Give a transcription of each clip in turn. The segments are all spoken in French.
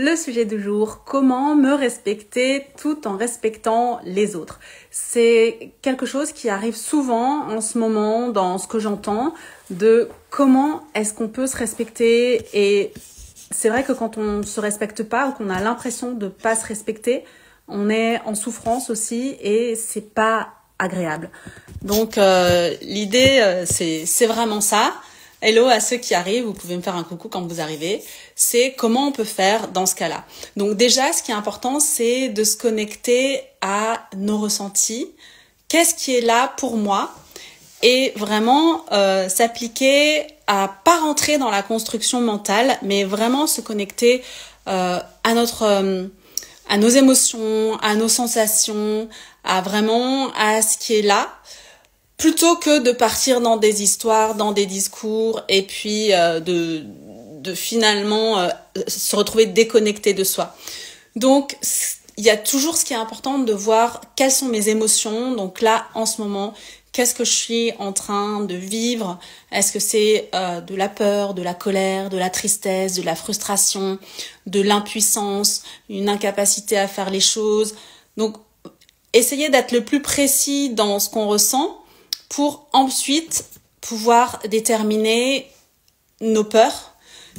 Le sujet du jour, comment me respecter tout en respectant les autres. C'est quelque chose qui arrive souvent en ce moment dans ce que j'entends de comment est-ce qu'on peut se respecter, et c'est vrai que quand on ne se respecte pas ou qu'on a l'impression de ne pas se respecter, on est en souffrance aussi et c'est pas agréable. Donc l'idée c'est vraiment ça. Hello à ceux qui arrivent, vous pouvez me faire un coucou quand vous arrivez. C'est comment on peut faire dans ce cas-là. Donc déjà, ce qui est important, c'est de se connecter à nos ressentis. Qu'est-ce qui est là pour moi? Et vraiment s'appliquer à pas rentrer dans la construction mentale, mais vraiment se connecter à nos émotions, à nos sensations, à ce qui est là. Plutôt que de partir dans des histoires, dans des discours, et puis de finalement se retrouver déconnecté de soi. Donc, il y a toujours ce qui est important de voir quelles sont mes émotions. Donc là, en ce moment, qu'est-ce que je suis en train de vivre? Est-ce que c'est de la peur, de la colère, de la tristesse, de la frustration, de l'impuissance, une incapacité à faire les choses? Donc, essayez d'être le plus précis dans ce qu'on ressent, pour ensuite pouvoir déterminer nos peurs.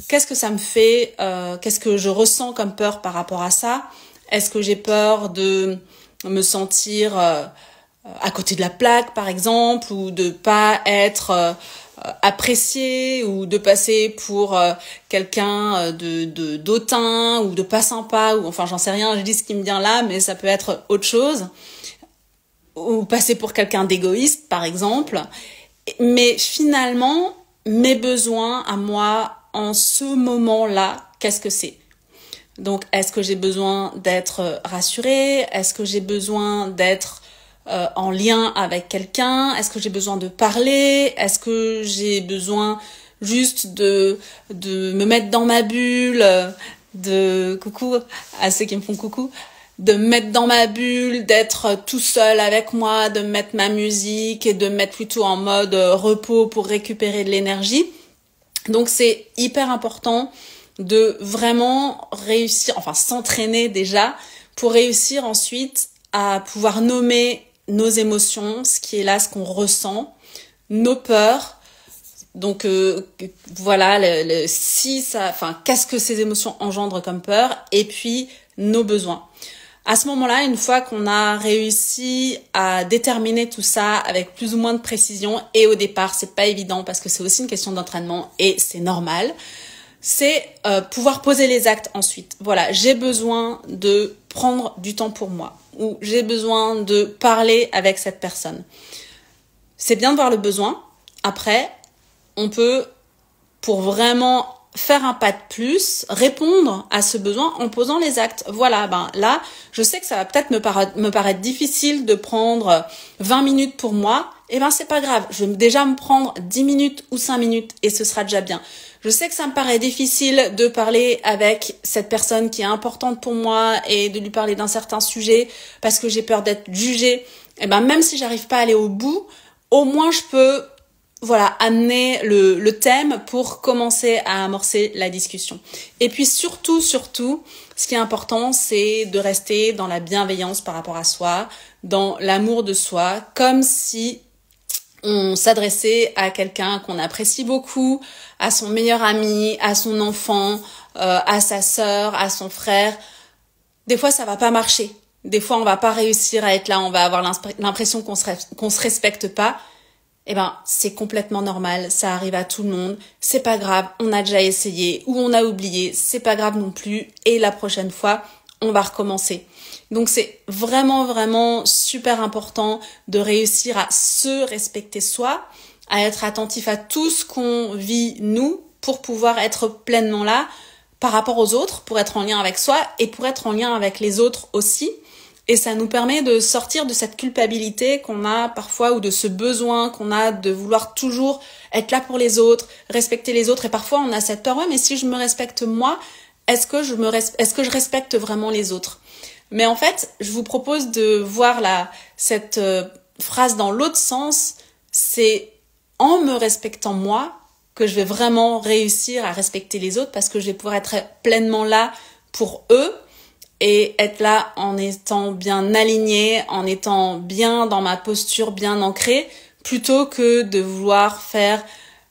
Qu'est-ce que ça me fait? Qu'est-ce que je ressens comme peur par rapport à ça? Est-ce que j'ai peur de me sentir à côté de la plaque, par exemple, ou de pas être appréciée, ou de passer pour quelqu'un d'autant, ou de pas sympa, ou enfin j'en sais rien, je dis ce qui me vient là, mais ça peut être autre chose. Ou passer pour quelqu'un d'égoïste, par exemple. Mais finalement, mes besoins à moi, en ce moment-là, qu'est-ce que c'est? Donc, est-ce que j'ai besoin d'être rassurée? Est-ce que j'ai besoin d'être en lien avec quelqu'un? Est-ce que j'ai besoin de parler? Est-ce que j'ai besoin juste de me mettre dans ma bulle? Coucou à ceux qui me font coucou. De me mettre dans ma bulle, d'être tout seul avec moi, de mettre ma musique et de me mettre plutôt en mode repos pour récupérer de l'énergie. Donc c'est hyper important de vraiment réussir, enfin s'entraîner déjà pour réussir ensuite à pouvoir nommer nos émotions, ce qui est là, ce qu'on ressent, nos peurs. Donc voilà, qu'est-ce que ces émotions engendrent comme peur, et puis nos besoins. À ce moment-là, une fois qu'on a réussi à déterminer tout ça avec plus ou moins de précision, et au départ, c'est pas évident parce que c'est aussi une question d'entraînement et c'est normal, c'est pouvoir poser les actes ensuite. Voilà, j'ai besoin de prendre du temps pour moi, ou j'ai besoin de parler avec cette personne. C'est bien de voir le besoin. Après, on peut, pour vraiment faire un pas de plus, répondre à ce besoin en posant les actes. Voilà, là, je sais que ça va peut-être me paraître difficile de prendre 20 minutes pour moi. C'est pas grave. Je vais déjà me prendre 10 minutes ou 5 minutes et ce sera déjà bien. Je sais que ça me paraît difficile de parler avec cette personne qui est importante pour moi et de lui parler d'un certain sujet parce que j'ai peur d'être jugée. Même si j'arrive pas à aller au bout, au moins je peux amener le thème pour commencer à amorcer la discussion. Et puis surtout, ce qui est important, c'est de rester dans la bienveillance par rapport à soi, dans l'amour de soi, comme si on s'adressait à quelqu'un qu'on apprécie beaucoup, à son meilleur ami, à son enfant, à sa sœur, à son frère. Des fois, ça va pas marcher. Des fois, on va pas réussir à être là, on va avoir l'impression qu'on se respecte pas. C'est complètement normal, ça arrive à tout le monde, c'est pas grave, on a déjà essayé ou on a oublié, c'est pas grave non plus, et la prochaine fois, on va recommencer. Donc c'est vraiment, vraiment super important de réussir à se respecter soi, à être attentif à tout ce qu'on vit nous, pour pouvoir être pleinement là par rapport aux autres, pour être en lien avec soi et pour être en lien avec les autres aussi. Et ça nous permet de sortir de cette culpabilité qu'on a parfois, ou de ce besoin qu'on a de vouloir toujours être là pour les autres, respecter les autres. Et parfois, on a cette peur, mais si je me respecte moi, est-ce que je respecte vraiment les autres? Mais en fait, je vous propose de voir cette phrase dans l'autre sens. C'est en me respectant moi que je vais vraiment réussir à respecter les autres, parce que je vais pouvoir être pleinement là pour eux et être là en étant bien alignée, en étant bien dans ma posture, bien ancrée, plutôt que de vouloir faire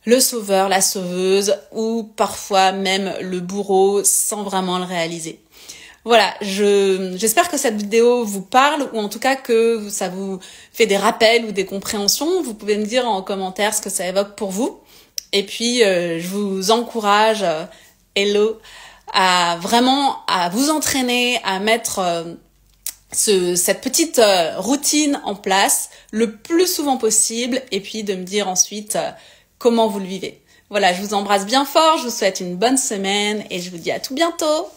le sauveur, la sauveuse ou parfois même le bourreau sans vraiment le réaliser. Voilà, j'espère que cette vidéo vous parle ou en tout cas que ça vous fait des rappels ou des compréhensions. Vous pouvez me dire en commentaire ce que ça évoque pour vous. Et puis, je vous encourage, hello, à vous entraîner, à mettre cette petite routine en place le plus souvent possible et puis de me dire ensuite comment vous le vivez. Voilà, je vous embrasse bien fort, je vous souhaite une bonne semaine et je vous dis à tout bientôt.